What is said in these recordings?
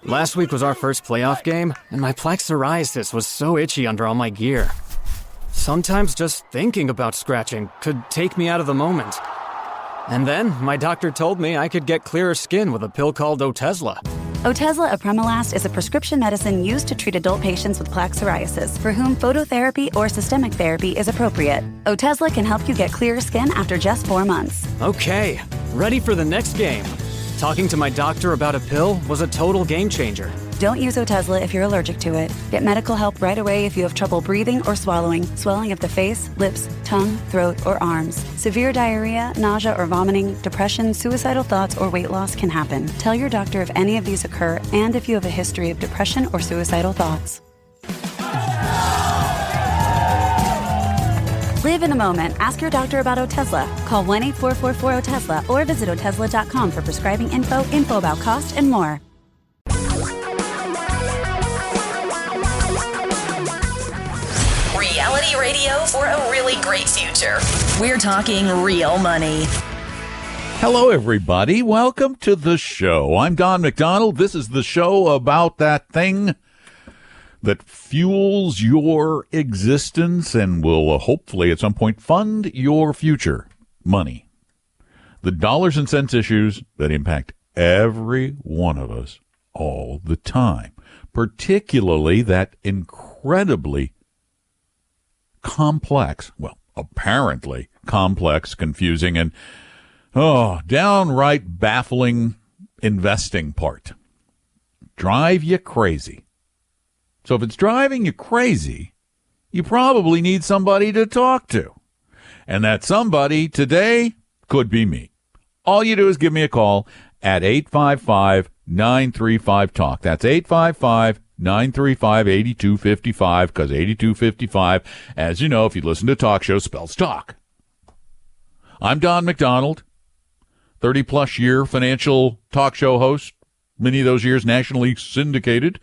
Last week was our first playoff game, and my plaque psoriasis was so itchy under all my gear. Sometimes just thinking about scratching could take me out of the moment. And then my doctor told me I could get clearer skin with a pill called Otezla. Otezla apremilast is a prescription medicine used to treat adult patients with plaque psoriasis for whom phototherapy or systemic therapy is appropriate. Otezla can help you get clearer skin after just 4 months. Okay, ready for the next game. Talking to my doctor about a pill was a total game changer. Don't use Otezla if you're allergic to it. Get medical help right away if you have trouble breathing or swallowing, swelling of the face, lips, tongue, throat, or arms. Severe diarrhea, nausea or vomiting, depression, suicidal thoughts, or weight loss can happen. Tell your doctor if any of these occur and if you have a history of depression or suicidal thoughts. Live in the moment. Ask your doctor about Otezla. Call 1-844-4-OTEZLA or visit Otezla.com for prescribing info about cost, and more. Reality radio for a really great future. We're talking real money. Hello, everybody. Welcome to the show. I'm Don McDonald. This is the show about that thing that fuels your existence and will hopefully at some point fund your future. Money. The dollars and cents issues that impact every one of us all the time. Particularly that incredibly complex, well, apparently complex, confusing, and downright baffling investing part. Drive you crazy. So if it's driving you crazy, you probably need somebody to talk to. And that somebody today could be me. All you do is give me a call at 855-935-TALK. That's 855-935-8255, because 8255, as you know, if you listen to talk show, spells talk. I'm Don McDonald, 30-plus year financial talk show host, many of those years nationally syndicated.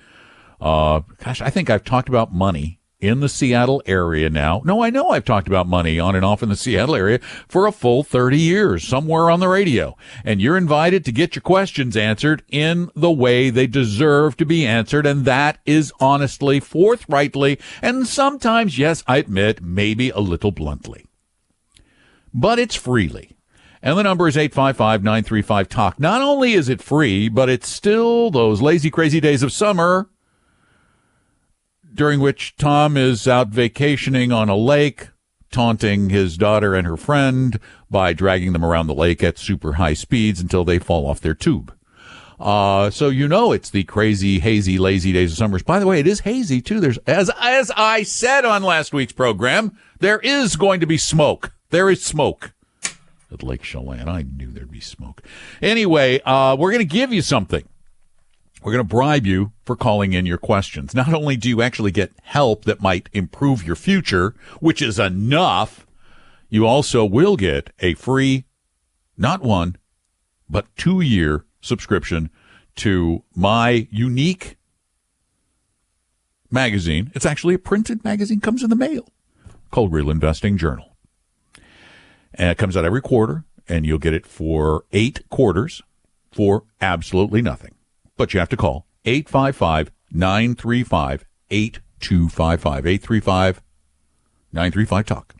I think I've talked about money in the Seattle area now. No, I know I've talked about money on and off in the Seattle area for a full 30 years, somewhere on the radio. And you're invited to get your questions answered in the way they deserve to be answered. And that is honestly, forthrightly, and sometimes, yes, I admit, maybe a little bluntly. But it's freely. And the number is 855-935-TALK. Not only is it free, but it's still those lazy, crazy days of summer during which Tom is out vacationing on a lake, taunting his daughter and her friend by dragging them around the lake at super high speeds until they fall off their tube. So you know it's the crazy, hazy, lazy days of summer. By the way, it is hazy, too. There's, as I said on last week's program, there is going to be smoke. There is smoke at Lake Chelan. I knew there'd be smoke. Anyway, we're going to give you something. We're going to bribe you for calling in your questions. Not only do you actually get help that might improve your future, which is enough, you also will get a free, not 1, but 2-year subscription to my unique magazine. It's actually a printed magazine, comes in the mail, called Real Investing Journal. And it comes out every quarter, and you'll get it for 8 quarters for absolutely nothing. But you have to call 855-935-8255, 835-935-TALK.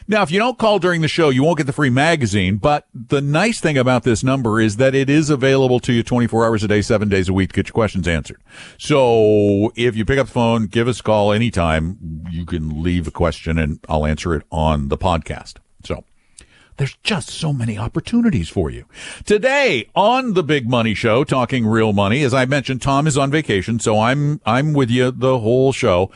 Now, if you don't call during the show, you won't get the free magazine, but the nice thing about this number is that it is available to you 24 hours a day, 7 days a week to get your questions answered. So if you pick up the phone, give us a call anytime, you can leave a question and I'll answer it on the podcast. So there's just so many opportunities for you. Today on the Big Money Show, talking real money, as I mentioned, Tom is on vacation, so I'm with you the whole show.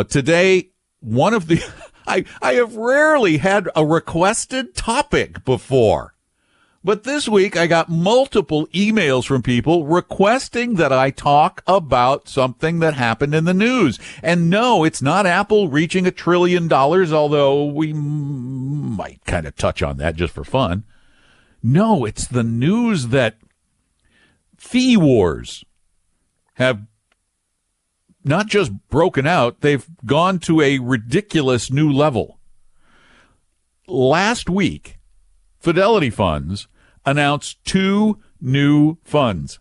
Today, one of the I have rarely had a requested topic before. But this week, I got multiple emails from people requesting that I talk about something that happened in the news. And no, it's not Apple reaching $1 trillion, although we might kind of touch on that just for fun. No, it's the news that fee wars have not just broken out, they've gone to a ridiculous new level. Last week, Fidelity Funds announced 2 new funds.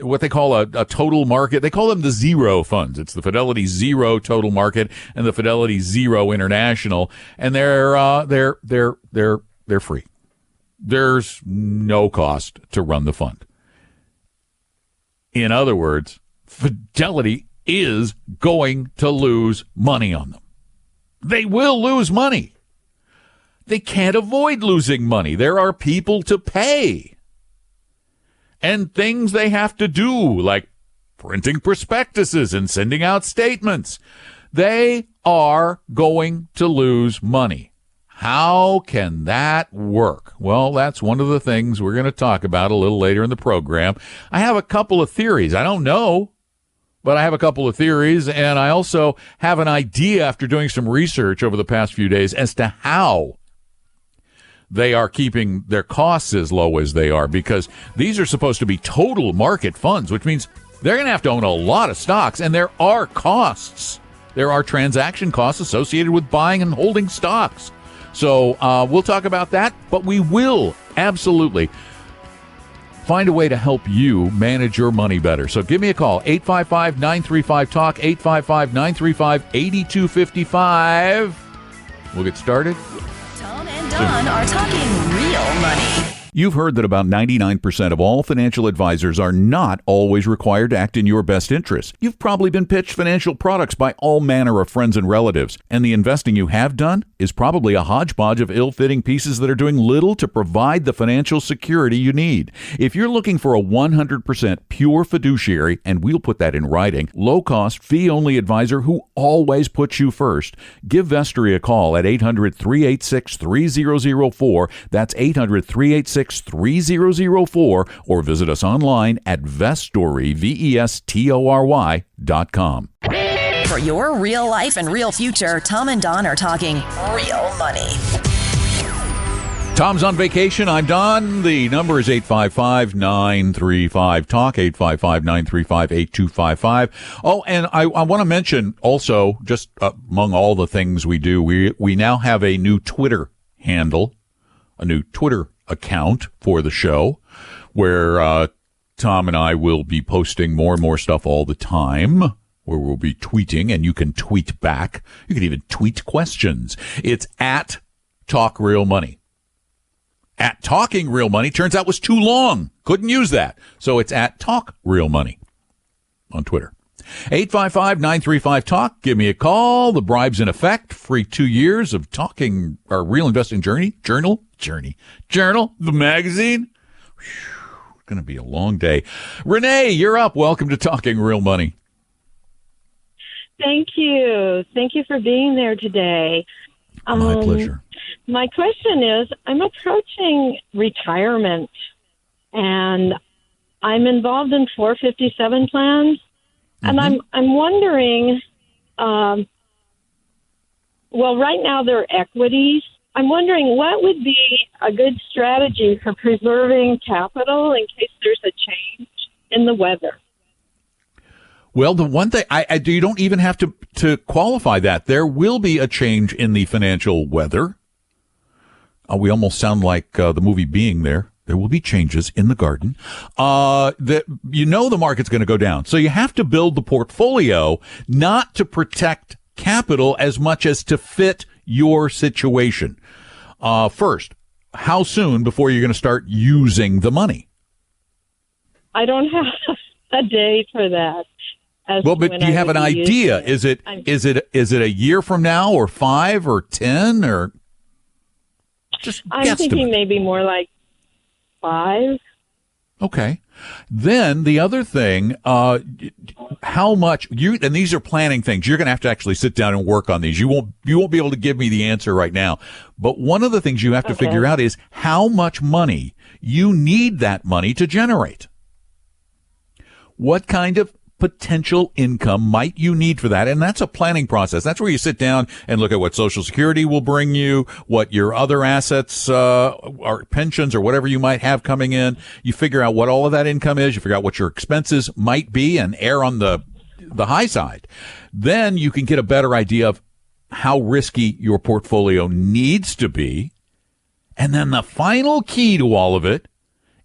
what they call a total market. They call them the zero funds. It's the Fidelity Zero Total Market and the Fidelity Zero International, and they're free. There's no cost to run the fund. In other words, Fidelity is going to lose money on them. They will lose money. They can't avoid losing money. There are people to pay and things they have to do, like printing prospectuses and sending out statements. They are going to lose money. How can that work? Well, that's one of the things we're going to talk about a little later in the program. I have a couple of theories. I don't know, but I have a couple of theories, and I also have an idea after doing some research over the past few days as to how they are keeping their costs as low as they are, because these are supposed to be total market funds, which means they're going to have to own a lot of stocks, and there are costs. There are transaction costs associated with buying and holding stocks. So we'll talk about that, but we will absolutely find a way to help you manage your money better. So give me a call, 855-935-TALK, 855-935-8255. We'll get started. Tom and Don are talking real money. You've heard that about 99% of all financial advisors are not always required to act in your best interest. You've probably been pitched financial products by all manner of friends and relatives, and the investing you have done is probably a hodgepodge of ill-fitting pieces that are doing little to provide the financial security you need. If you're looking for a 100% pure fiduciary, and we'll put that in writing, low-cost, fee-only advisor who always puts you first, give Vestory a call at 800-386-3004. That's 800-386-3004, or visit us online at Vestory, VESTORY.com. For your real life and real future, Tom and Don are talking real money. Tom's on vacation. I'm Don. The number is 855-935-TALK, 855-935-8255. Oh, and I want to mention also, just among all the things we do, we now have a new Twitter handle, a new Twitter account for the show, where Tom and I will be posting more and more stuff all the time, where we'll be tweeting, and you can tweet back. You can even tweet questions. It's at Talk Real Money. At Talking Real Money turns out was too long. Couldn't use that. So it's at Talk Real Money on Twitter. 855-935-TALK. Give me a call. The bribe's in effect. Free 2 years of talking our real investing journal, the magazine. It's going to be a long day. Renee, you're up. Welcome to Talking Real Money. Thank you. Thank you for being there today. My pleasure. My question is, I'm approaching retirement, and I'm involved in 457 plans. And I'm wondering, well, right now they're equities. I'm wondering what would be a good strategy for preserving capital in case there's a change in the weather. Well, the one thing you don't even have to qualify that. There will be a change in the financial weather. We almost sound like the movie Being There. There will be changes in the garden. The market's going to go down. So you have to build the portfolio not to protect capital as much as to fit your situation. First, how soon before you're going to start using the money? I don't have a date for that. Well, but do you have an idea? Is it a year from now, or 5 or 10, or just I'm thinking maybe more like 5. Okay. Then the other thing, how much and these are planning things. You're going to have to actually sit down and work on these. You won't be able to give me the answer right now. But one of the things you have to figure out is how much money you need that money to generate. What kind of potential income might you need for that? And that's a planning process. That's where you sit down and look at what Social Security will bring you, what your other assets, or pensions or whatever you might have coming in. You figure out what all of that income is. You figure out what your expenses might be and err on the high side. Then you can get a better idea of how risky your portfolio needs to be. And then the final key to all of it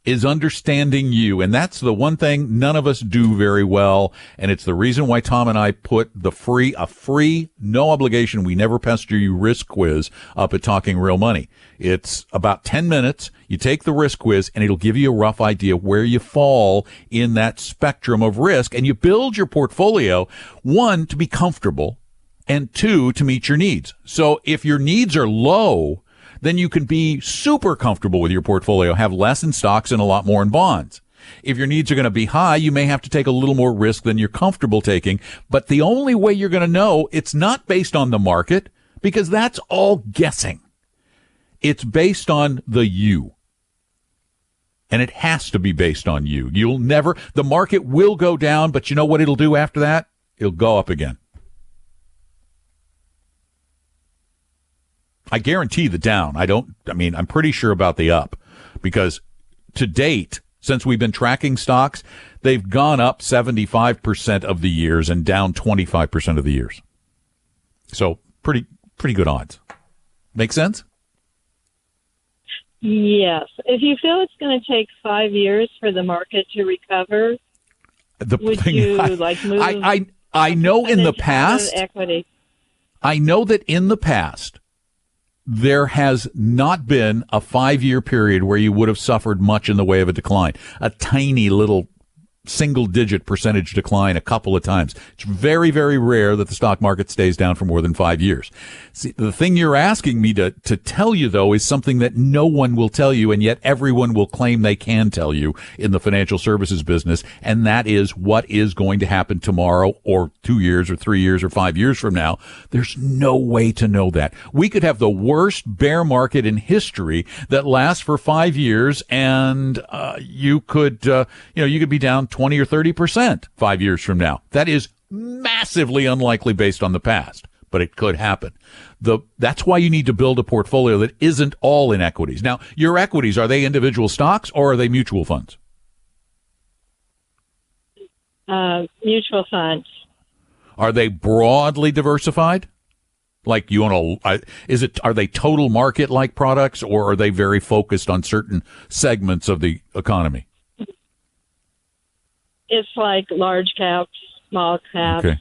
is understanding you. And that's the one thing none of us do very well. And it's the reason why Tom and I put a free, no obligation, we never pester you risk quiz up at Talking Real Money. It's about 10 minutes. You take the risk quiz and it'll give you a rough idea where you fall in that spectrum of risk. And you build your portfolio, one, to be comfortable, and two, to meet your needs. So if your needs are low, then you can be super comfortable with your portfolio, have less in stocks and a lot more in bonds. If your needs are going to be high, you may have to take a little more risk than you're comfortable taking. But the only way you're going to know, it's not based on the market, because that's all guessing. It's based on the you. And it has to be based on you. The market will go down, but you know what it'll do after that? It'll go up again. I guarantee the down. I'm pretty sure about the up, because to date, since we've been tracking stocks, they've gone up 75% of the years and down 25% of the years. So pretty good odds. Make sense? Yes. If you feel it's going to take 5 years for the market to recover, would you move? I know in the past, equity? I know that in the past, there has not been a 5-year period where you would have suffered much in the way of a decline. A tiny little single-digit percentage decline a couple of times. It's very, very rare that the stock market stays down for more than 5 years. See, the thing you're asking me to tell you, though, is something that no one will tell you, and yet everyone will claim they can tell you in the financial services business, and that is what is going to happen tomorrow or 2 years or 3 years or 5 years from now. There's no way to know that. We could have the worst bear market in history that lasts for 5 years, and you could be down 20 or 30% 5 years from now. That is massively unlikely based on the past, but it could happen. That's why you need to build a portfolio that isn't all in equities. Now, your equities, are they individual stocks or are they mutual funds? Mutual funds. Are they broadly diversified? Like are they total market like products, or are they very focused on certain segments of the economy? It's like large caps, small caps, okay.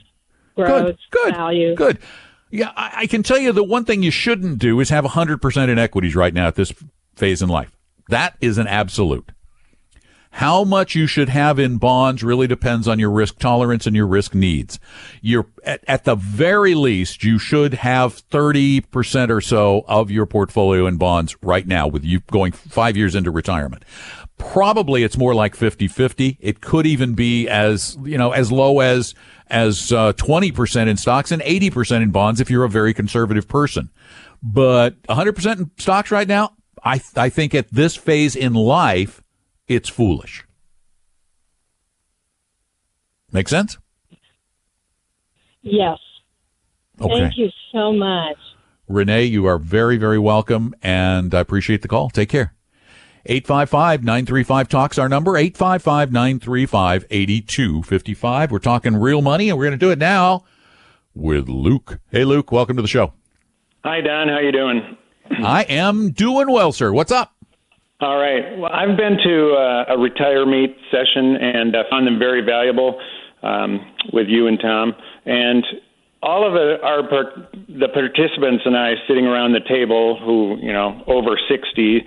growth, good, value. Good. Yeah, I can tell you the one thing you shouldn't do is have 100% in equities right now at this phase in life. That is an absolute. How much you should have in bonds really depends on your risk tolerance and your risk needs. At the very least, you should have 30% or so of your portfolio in bonds right now, with you going 5 years into retirement. Probably it's more like 50-50. It could even be as low as 20% in stocks and 80% in bonds if you're a very conservative person. But 100% in stocks right now, I think at this phase in life, it's foolish. Make sense? Yes. Okay. Thank you so much. Renee, you are very, very welcome, and I appreciate the call. Take care. 855-935-TALK's our number, 855-935-8255. We're talking real money, and we're going to do it now with Luke. Hey, Luke, welcome to the show. Hi, Don. How you doing? I am doing well, sir. What's up? All right. Well, I've been to a Retire Meet session and found them very valuable with you and Tom. And all of the participants and I sitting around the table who, over 60,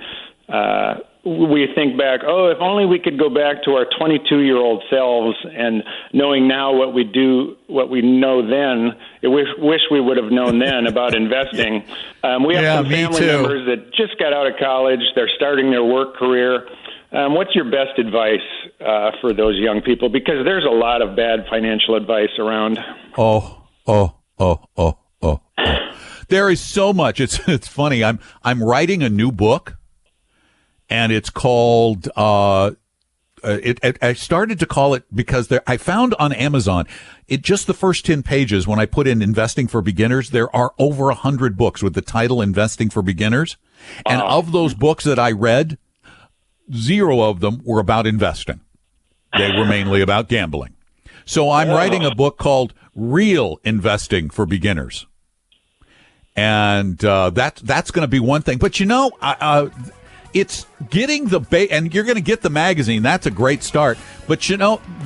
we think back, if only we could go back to our 22-year-old selves, and knowing now what we know then, I wish we would have known then about investing. We have some family members that just got out of college. They're starting their work career. What's your best advice for those young people? Because there's a lot of bad financial advice around. There is so much. It's funny. I'm writing a new book. And it's called, I started to call it because I found on Amazon, just the first 10 pages, when I put in Investing for Beginners, there are over 100 books with the title Investing for Beginners. And of those books that I read, 0 of them were about investing. They were mainly about gambling. So I'm writing a book called Real Investing for Beginners. And that's going to be one thing. But it's getting and you're going to get the magazine. That's a great start. But,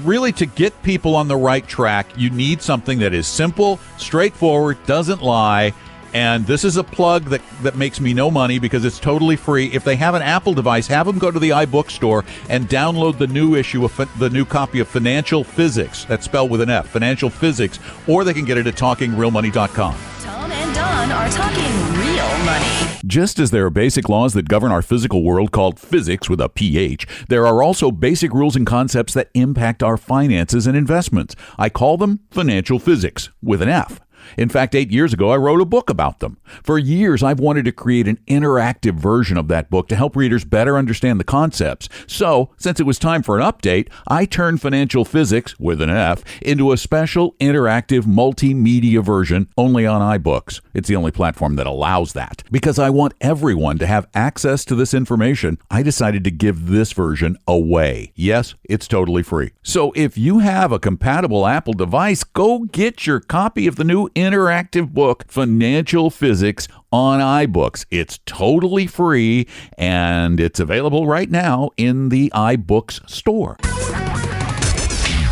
really to get people on the right track, you need something that is simple, straightforward, doesn't lie. And this is a plug that makes me no money because it's totally free. If they have an Apple device, have them go to the iBook store and download the new issue of the new copy of Financial Physics. That's spelled with an F, Financial Physics. Or they can get it at TalkingRealMoney.com. Tom and Don are talking real money. Just as there are basic laws that govern our physical world called physics with a PH, there are also basic rules and concepts that impact our finances and investments. I call them financial physics with an F. In fact, 8 years ago, I wrote a book about them. For years, I've wanted to create an interactive version of that book to help readers better understand the concepts. So, since it was time for an update, I turned Financial Physics, with an F, into a special interactive multimedia version only on iBooks. It's the only platform that allows that. Because I want everyone to have access to this information, I decided to give this version away. Yes, it's totally free. So, if you have a compatible Apple device, go get your copy of the new interactive book, Financial Physics, on iBooks. It's totally free, and it's available right now in the iBooks store.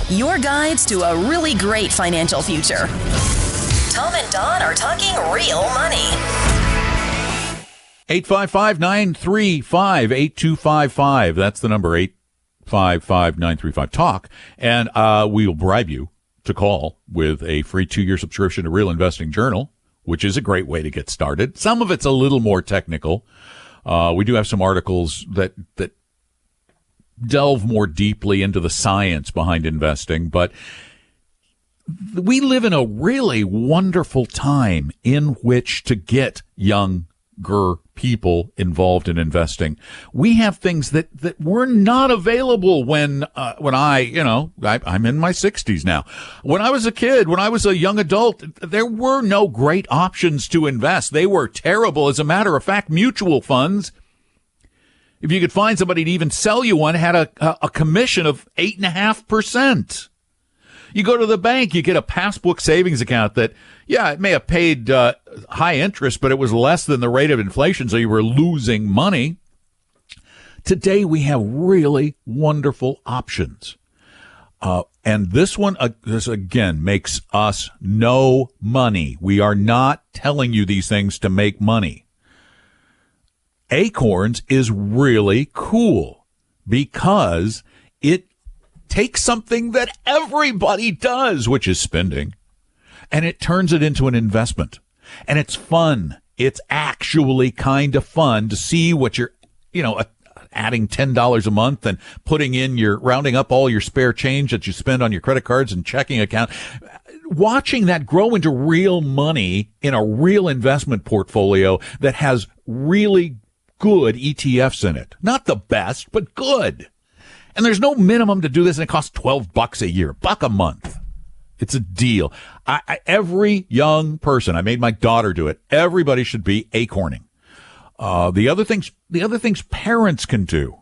Your guides to a really great financial future. Tom and Don are talking real money. 855-935-8255. That's the number, 855-935-TALK. And we will bribe you to call with a free 2-year subscription to Real Investing Journal, which is a great way to get started. Some of it's a little more technical. We do have some articles that delve more deeply into the science behind investing, but we live in a really wonderful time in which to get younger people involved in investing. We have things that were not available when I'm in my 60s now. When I was a kid, when I was a young adult, there were no great options to invest. They were terrible. As a matter of fact, mutual funds, if you could find somebody to even sell you one, had a commission of 8.5%. You go to the bank, you get a passbook savings account that, it may have paid high interest, but it was less than the rate of inflation, so you were losing money. Today, we have really wonderful options. And this one, this again, makes us no money. We are not telling you these things to make money. Acorns is really cool because it takes something that everybody does, which is spending, and it turns it into an investment. And it's fun. It's actually kind of fun to see what you're, adding $10 a month and rounding up all your spare change that you spend on your credit cards and checking account. Watching that grow into real money in a real investment portfolio that has really good ETFs in it. Not the best, but good. And there's no minimum to do this, and it costs $12 a year, $1 a month. It's a deal. Every young person, I made my daughter do it. Everybody should be acorning. The other things parents can do.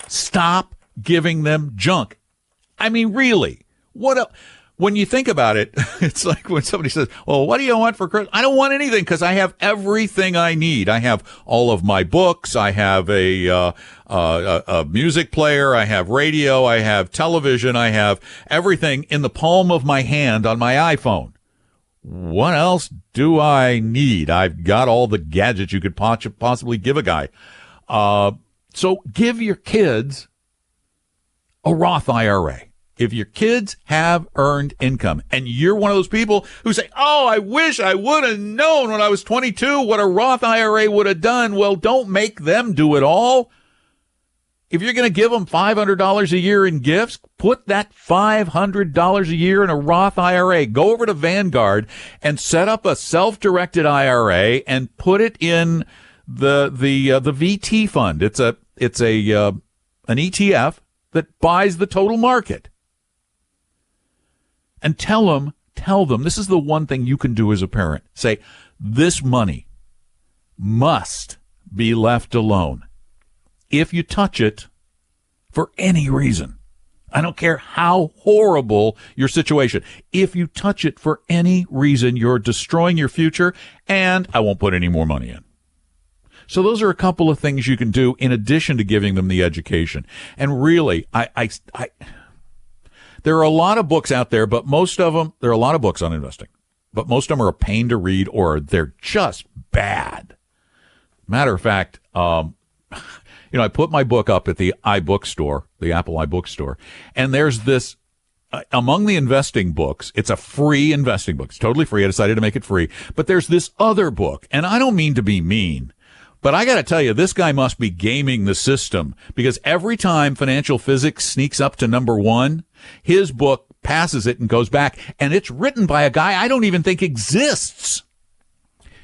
Stop giving them junk. I mean, really, when you think about it, it's like when somebody says, well, what do you want for Christmas? I don't want anything because I have everything I need. I have all of my books. I have a music player. I have radio. I have television. I have everything in the palm of my hand on my iPhone. What else do I need? I've got all the gadgets you could possibly give a guy. So give your kids a Roth IRA. If your kids have earned income and you're one of those people who say, oh, I wish I would have known when I was 22 what a Roth IRA would have done. Well, don't make them do it all. If you're going to give them $500 a year in gifts, put that $500 a year in a Roth IRA. Go over to Vanguard and set up a self-directed IRA and put it in the VT fund. It's an ETF that buys the total market. And tell them, this is the one thing you can do as a parent. Say, this money must be left alone. If you touch it for any reason, I don't care how horrible your situation, if you touch it for any reason, you're destroying your future, and I won't put any more money in. So those are a couple of things you can do in addition to giving them the education. And really, there are a lot of books out there, but most of them, there are a lot of books on investing, but most of them are a pain to read or they're just bad. Matter of fact, I put my book up at the iBookstore, the Apple iBookstore, and there's this, among the investing books, it's a free investing book. It's totally free. I decided to make it free. But there's this other book, and I don't mean to be mean, but I got to tell you, this guy must be gaming the system, because every time financial physics sneaks up to number one, his book passes it and goes back, and it's written by a guy I don't even think exists.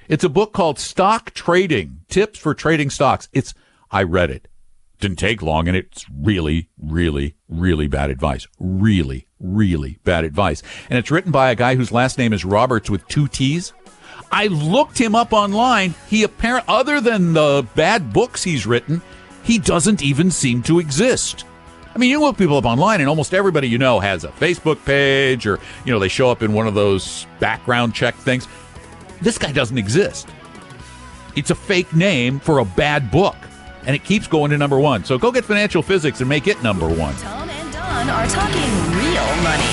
It's a book called Stock Trading, Tips for Trading Stocks. I read it. Didn't take long, and it's really, really, really bad advice. Really, really bad advice. And it's written by a guy whose last name is Roberts with 2 T's. I looked him up online. He apparently, other than the bad books he's written, he doesn't even seem to exist. I mean, you look people up online, and almost everybody you know has a Facebook page, or, they show up in one of those background check things. This guy doesn't exist. It's a fake name for a bad book. And it keeps going to number one. So go get Financial Physics and make it number one. Tom and Don are talking real money.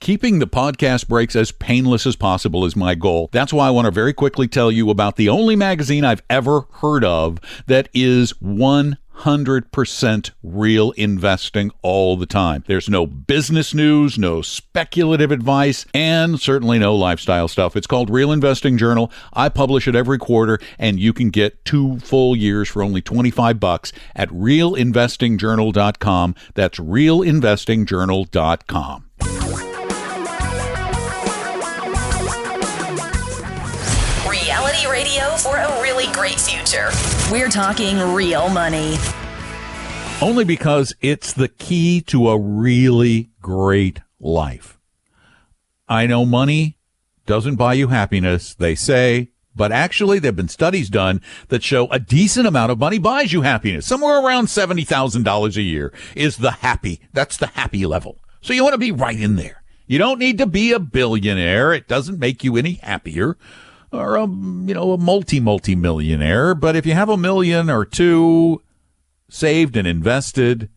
Keeping the podcast breaks as painless as possible is my goal. That's why I want to very quickly tell you about the only magazine I've ever heard of that is 100% real investing all the time. There's no business news, no speculative advice, and certainly no lifestyle stuff. It's called Real Investing Journal. I publish it every quarter, and you can get 2 full years for only $25 at realinvestingjournal.com. That's realinvestingjournal.com. Reality radio for a really great future. We're talking real money. Only because it's the key to a really great life. I know money doesn't buy you happiness, they say, but actually there have been studies done that show a decent amount of money buys you happiness. Somewhere around $70,000 a year is that's the happy level. So you want to be right in there. You don't need to be a billionaire. It doesn't make you any happier. Or a multi-millionaire. But if you have $1 million or $2 million saved and invested,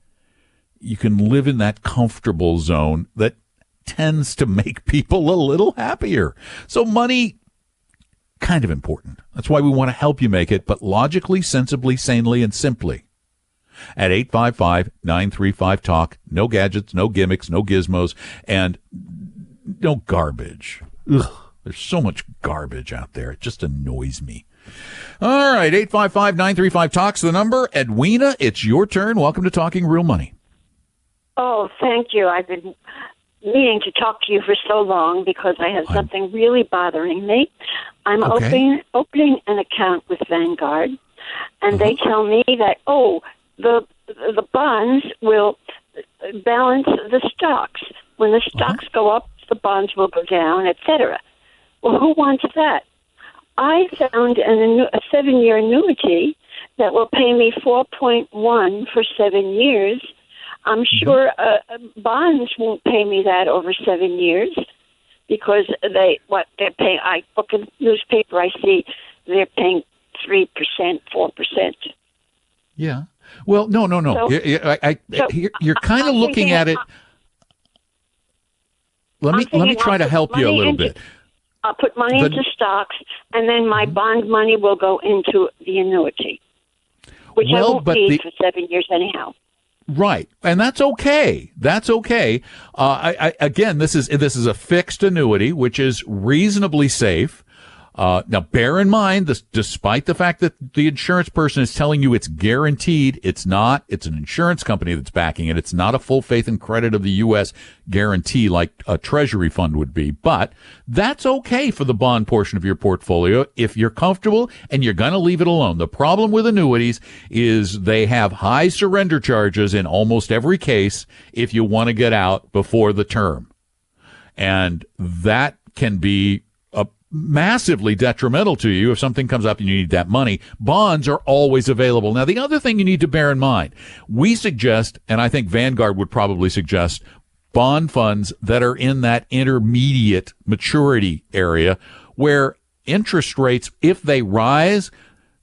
you can live in that comfortable zone that tends to make people a little happier. So money, kind of important. That's why we want to help you make it, but logically, sensibly, sanely, and simply. At 855-935-TALK. No gadgets, no gimmicks, no gizmos, and no garbage. Ugh. There's so much garbage out there. It just annoys me. All right, 855-935-TALK's the number. Edwina, it's your turn. Welcome to Talking Real Money. Oh, thank you. I've been meaning to talk to you for so long because I have something really bothering me. I'm opening an account with Vanguard, and they tell me that, the bonds will balance the stocks. When the stocks go up, the bonds will go down, etc. Well, who wants that? I found a 7-year annuity that will pay me 4.1 for 7 years. I'm sure bonds won't pay me that over 7 years because they're paying. I look in the newspaper, I see they're paying 3%, 4%. Yeah. Well, no. So, you're kind of looking at it. Let me try to help you a little bit. I'll put money into stocks, and then my bond money will go into the annuity, which I won't need for 7 years anyhow. Right, and that's okay. That's okay. Again, this is a fixed annuity, which is reasonably safe. Now, bear in mind, despite the fact that the insurance person is telling you it's guaranteed, it's not. It's an insurance company that's backing it. It's not a full faith and credit of the U.S. guarantee like a treasury fund would be. But that's okay for the bond portion of your portfolio if you're comfortable and you're going to leave it alone. The problem with annuities is they have high surrender charges in almost every case if you want to get out before the term. And that can be massively detrimental to you if something comes up and you need that money. Bonds are always available. Now, the other thing you need to bear in mind, we suggest, and I think Vanguard would probably suggest, bond funds that are in that intermediate maturity area where interest rates, if they rise,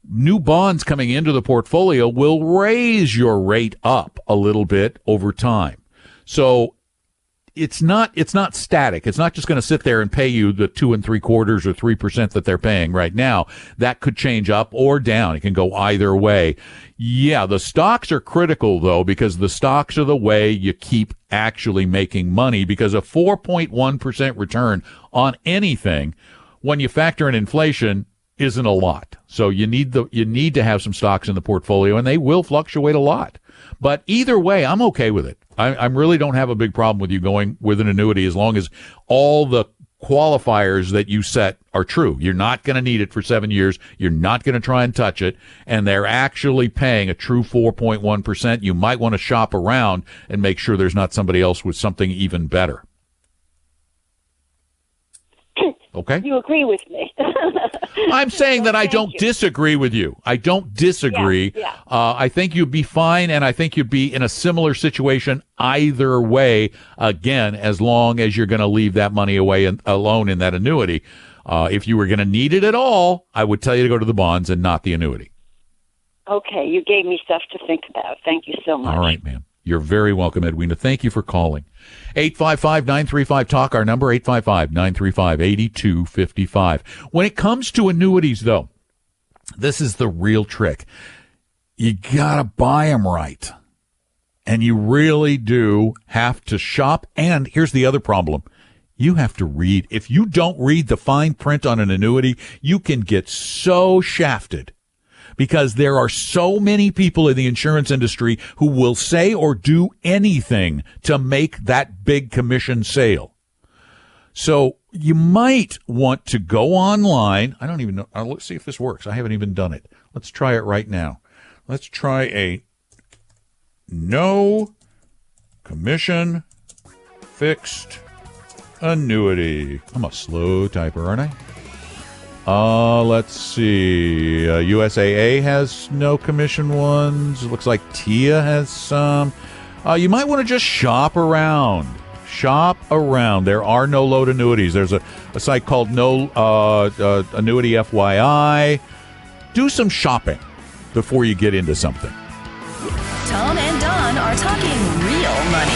new bonds coming into the portfolio will raise your rate up a little bit over time. So it's not static. It's not just going to sit there and pay you the 2 3/4 or 3% that they're paying right now. That could change up or down. It can go either way. Yeah, the stocks are critical though, because the stocks are the way you keep actually making money, because a 4.1% return on anything when you factor in inflation isn't a lot. So you need to have some stocks in the portfolio, and they will fluctuate a lot. But either way, I'm okay with it. I really don't have a big problem with you going with an annuity as long as all the qualifiers that you set are true. You're not going to need it for 7 years. You're not going to try and touch it. And they're actually paying a true 4.1%. You might want to shop around and make sure there's not somebody else with something even better. Okay? You agree with me. I'm saying that I don't disagree with you. I don't disagree. Yeah. I think you'd be fine, and I think you'd be in a similar situation either way, again, as long as you're going to leave that money away alone in that annuity. If you were going to need it at all, I would tell you to go to the bonds and not the annuity. Okay, you gave me stuff to think about. Thank you so much. All right, ma'am. You're very welcome, Edwina. Thank you for calling. 855-935-TALK, our number, 855-935-8255. When it comes to annuities, though, this is the real trick. You got to buy them right. And you really do have to shop. And here's the other problem. You have to read. If you don't read the fine print on an annuity, you can get so shafted. Because there are so many people in the insurance industry who will say or do anything to make that big commission sale. So you might want to go online. I don't even know. Let's see if this works. I haven't even done it. Let's try it right now. Let's try a no commission fixed annuity. I'm a slow typer, aren't I? Let's see. USAA has no commission ones. It looks like TIA has some. You might want to just shop around. Shop around. There are no load annuities. There's a site called No Annuity FYI. Do some shopping before you get into something. Tom and Don are talking real money.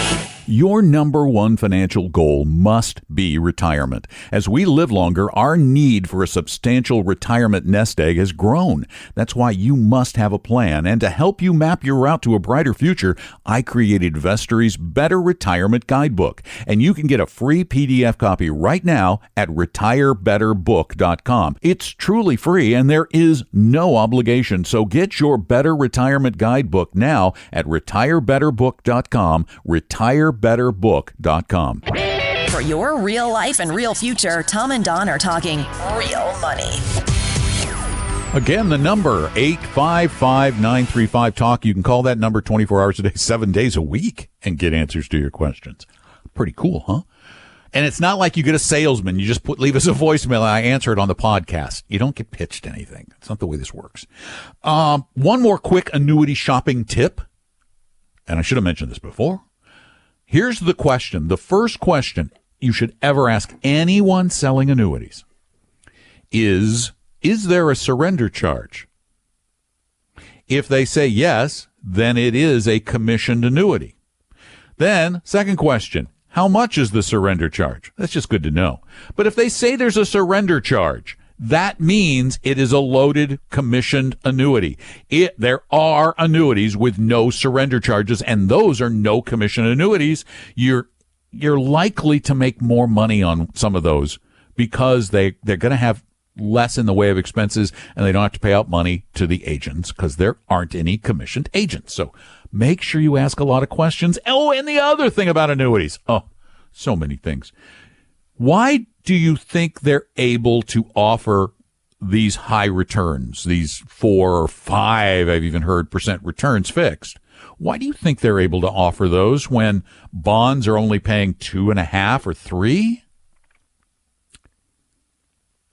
Your number one financial goal must be retirement. As we live longer, our need for a substantial retirement nest egg has grown. That's why you must have a plan. And to help you map your route to a brighter future, I created Vestory's Better Retirement Guidebook. And you can get a free PDF copy right now at retirebetterbook.com. It's truly free and there is no obligation. So get your Better Retirement Guidebook now at retirebetterbook.com. retirebetterbook.com. For your real life and real future, Tom and Don are talking real money. Again, the number, 855-935-TALK. You can call that number 24 hours a day, 7 days a week, and get answers to your questions. Pretty cool, huh? And it's not like you get a salesman. You just leave us a voicemail and I answer it on the podcast. You don't get pitched anything. That's not the way this works. One more quick annuity shopping tip. And I should have mentioned this before. Here's the question. The first question you should ever ask anyone selling annuities is there a surrender charge? If they say yes, then it is a commissioned annuity. Then, second question, how much is the surrender charge? That's just good to know. But if they say there's a surrender charge, that means it is a loaded commissioned annuity. There are annuities with no surrender charges, and those are no commission annuities. You're likely to make more money on some of those because they're going to have less in the way of expenses, and they don't have to pay out money to the agents because there aren't any commissioned agents. So make sure you ask a lot of questions. Oh, and the other thing about annuities. Oh, so many things. Why do you think they're able to offer these high returns, these 4 or 5, I've even heard, % returns fixed? Why do you think they're able to offer those when bonds are only paying 2.5 or 3?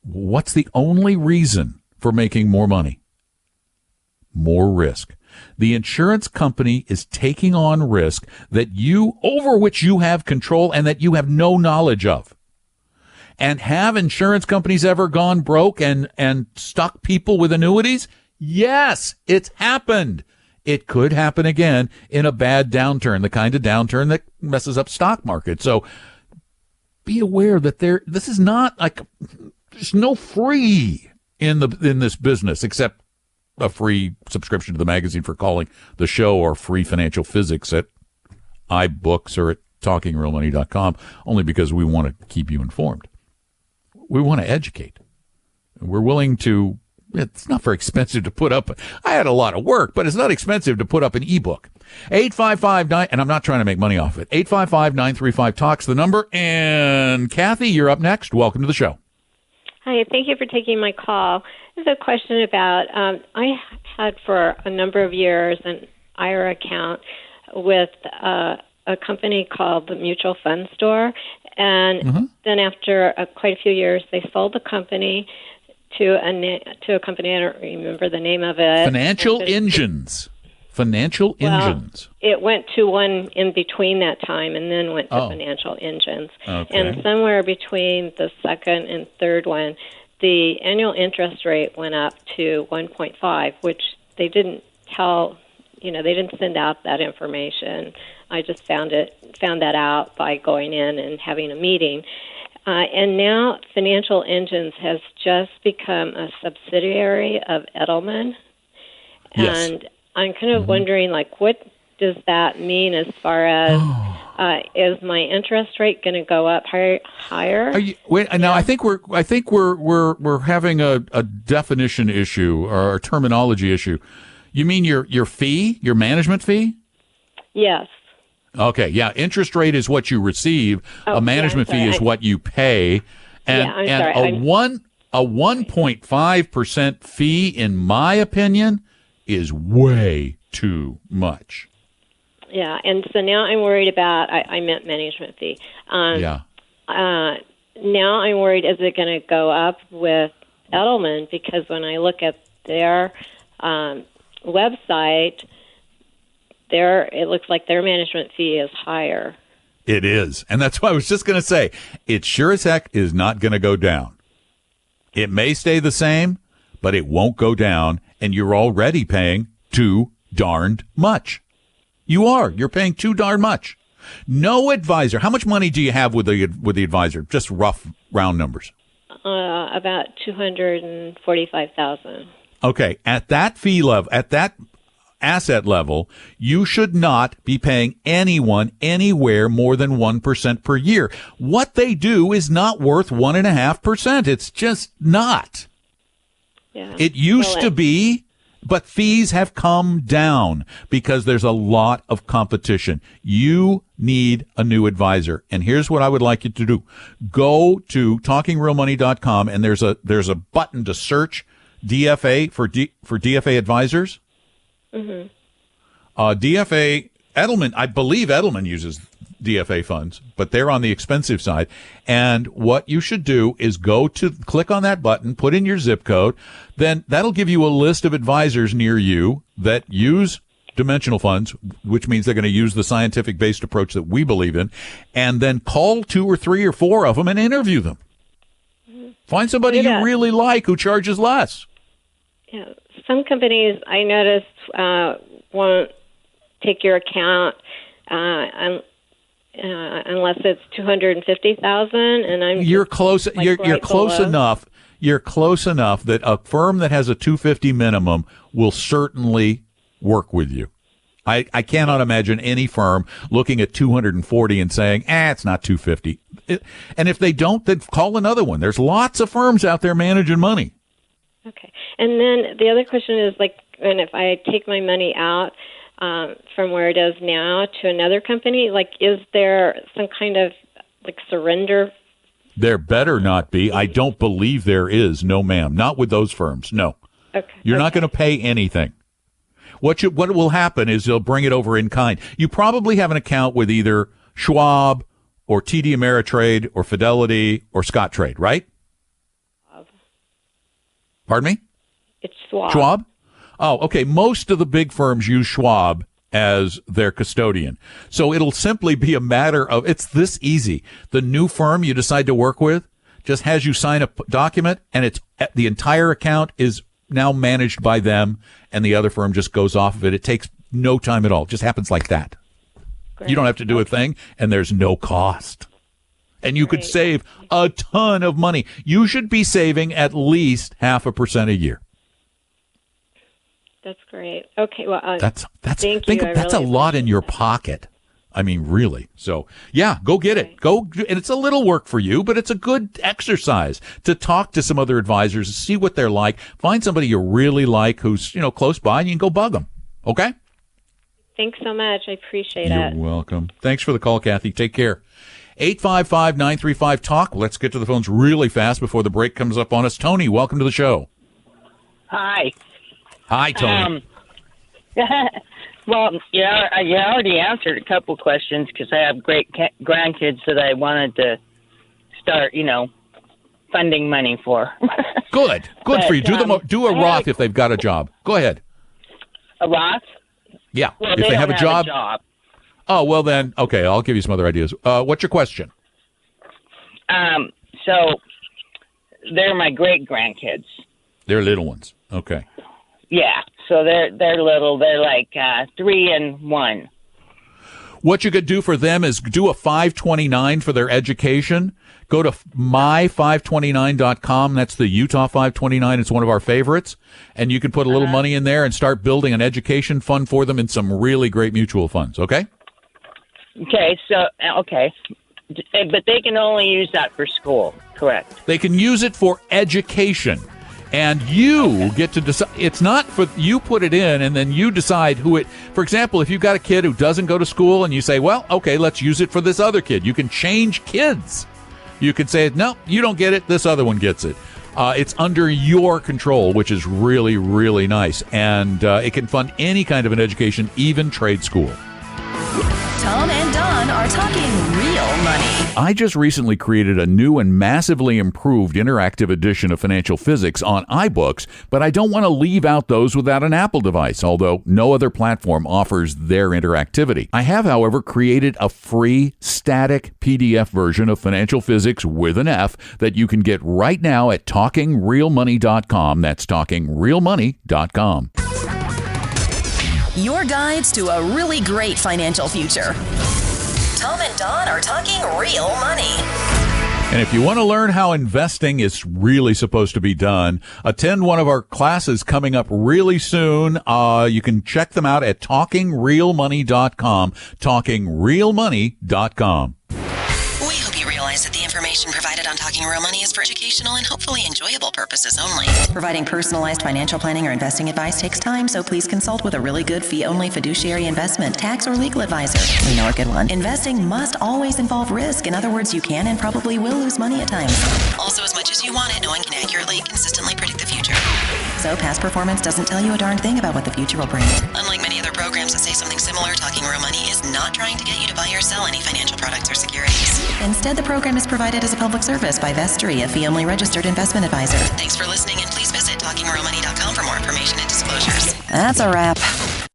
What's the only reason for making more money? More risk. The insurance company is taking on risk over which you have control and that you have no knowledge of. And have insurance companies ever gone broke and stuck people with annuities? Yes, it's happened. It could happen again in a bad downturn, the kind of downturn that messes up stock market. So be aware that this is not like, there's no free in this business except a free subscription to the magazine for calling the show, or free financial physics at iBooks or at talkingrealmoney.com, only because we want to keep you informed. We want to educate. We're willing to, it's not very expensive to put up. I had a lot of work, but it's not expensive to put up an ebook. 855-9, and I'm not trying to make money off it. 855-935-TALK's the number. And Kathy, you're up next. Welcome to the show. Hi, thank you for taking my call. There's a question about, I had for a number of years an IRA account with a company called the Mutual Fund Store, and then after quite a few years, they sold the company to a company, I don't remember the name of it. Financial Engines. It went to one in between that time and then went to Financial Engines. Okay. And somewhere between the second and third one, the annual interest rate went up to 1.5, which they didn't tell, they didn't send out that information. I just found that out by going in and having a meeting. And now Financial Engines has just become a subsidiary of Edelman. Yes. And I'm kind of wondering, what does that mean as far as is my interest rate going to go up higher? Now I think we're having a definition issue or a terminology issue. You mean your fee, your management fee? Yes. Okay, yeah. Interest rate is what you receive. A management fee is what you pay, and a 1.5% fee, in my opinion, is way too much. Yeah, and so now I'm worried about. I meant management fee. Now I'm worried: is it going to go up with Edelman? Because when I look at their website, it looks like their management fee is higher. It is. And that's why I was just going to say, it sure as heck is not going to go down. It may stay the same, but it won't go down. And you're already paying too darned much. You're paying too darn much. No advisor. How much money do you have with the advisor? Just rough round numbers. About $245,000. Okay. At that fee level, at that asset level, you should not be paying anyone anywhere more than 1% per year. What they do is not worth 1.5%. It's just not. Yeah. It used to be, but fees have come down because there's a lot of competition. You need a new advisor. And here's what I would like you to do. Go to talkingrealmoney.com, and there's a button to search DFA for DFA advisors. Mm-hmm. DFA, Edelman, I believe Edelman uses DFA funds, but they're on the expensive side. And what you should do is click on that button, put in your zip code, then that'll give you a list of advisors near you that use dimensional funds, which means they're going to use the scientific-based approach that we believe in, and then call 2 or 3 or 4 of them and interview them. Mm-hmm. Find somebody you really like who charges less. Yeah. Some companies I noticed won't take your account unless it's $250,000, and you're close. You're close enough. You're close enough that a firm that has a $250 minimum will certainly work with you. I cannot imagine any firm looking at $240 and saying, it's not $250. And if they don't, then call another one. There's lots of firms out there managing money. Okay. And then the other question is, and if I take my money out from where it is now to another company, is there some kind of surrender? There better not be. I don't believe there is. No, ma'am. Not with those firms. No. Okay. You're not going to pay anything. What will happen is they'll bring it over in kind. You probably have an account with either Schwab or TD Ameritrade or Fidelity or Scottrade, right? Pardon me? It's Schwab. Schwab? Oh, okay. Most of the big firms use Schwab as their custodian. So it'll simply be a matter of, it's this easy. The new firm you decide to work with just has you sign a document, and the entire account is now managed by them, and the other firm just goes off of it. It takes no time at all. It just happens like that. Great. You don't have to do a thing, and there's no cost. And you could save a ton of money. You should be saving at least 0.5% a year. That's great. Okay, well, that's thank you. That's a lot in your pocket. I mean, really. So, yeah, go get it. Go, and it's a little work for you, but it's a good exercise to talk to some other advisors, see what they're like, find somebody you really like who's, close by, and you can go bug them. Okay? Thanks so much. I appreciate it. You're welcome. Thanks for the call, Kathy. Take care. 855-935-TALK. Let's get to the phones really fast before the break comes up on us. Tony, welcome to the show. Hi. Hi, Tony. Well, you already answered a couple questions because I have great grandkids that I wanted to start, funding money for. Good for you. Do a Roth if they've got a job. Go ahead. A Roth? Yeah, well, if they have a job. Oh, well then, okay, I'll give you some other ideas. What's your question? So they're my great grandkids. They're little ones. Okay. Yeah, so they're little. They're like 3 and 1. What you could do for them is do a 529 for their education. Go to my529.com. That's the Utah 529. It's one of our favorites. And you can put a little money in there and start building an education fund for them in some really great mutual funds, okay? Okay, but they can only use that for school, correct? They can use it for education. And you get to decide. It's not for you put it in and then you decide who it. For example, if you've got a kid who doesn't go to school and you say, well, okay, let's use it for this other kid. You can change kids. You can say, no, you don't get it. This other one gets it. It's under your control, which is really, really nice. And it can fund any kind of an education, even trade school. Tom and Don are talking real money. I just recently created a new and massively improved interactive edition of Financial Physics on iBooks, but I don't want to leave out those without an Apple device, although no other platform offers their interactivity. I have, however, created a free static PDF version of Financial Physics with an F that you can get right now at TalkingRealMoney.com. That's TalkingRealMoney.com. Your guides to a really great financial future. Tom and Don are talking real money. And if you want to learn how investing is really supposed to be done, attend one of our classes coming up really soon. You can check them out at TalkingRealMoney.com, TalkingRealMoney.com. We hope you realize that the information provided on Talking Real Money is for educational and hopefully enjoyable purposes only. Providing personalized financial planning or investing advice takes time, so please consult with a really good fee-only fiduciary investment, tax, or legal advisor. We know a good one. Investing must always involve risk. In other words, you can and probably will lose money at times. Also, as much as you want it, no one can accurately, consistently predict the future. So past performance doesn't tell you a darn thing about what the future will bring. Unlike many other programs that say something similar, Talking Real Money is not trying to get you to buy or sell any financial products or securities. Instead, the program is provided as a public service by Vestry, a fee-only registered investment advisor. Thanks for listening, and please visit TalkingRealMoney.com for more information and disclosures. That's a wrap.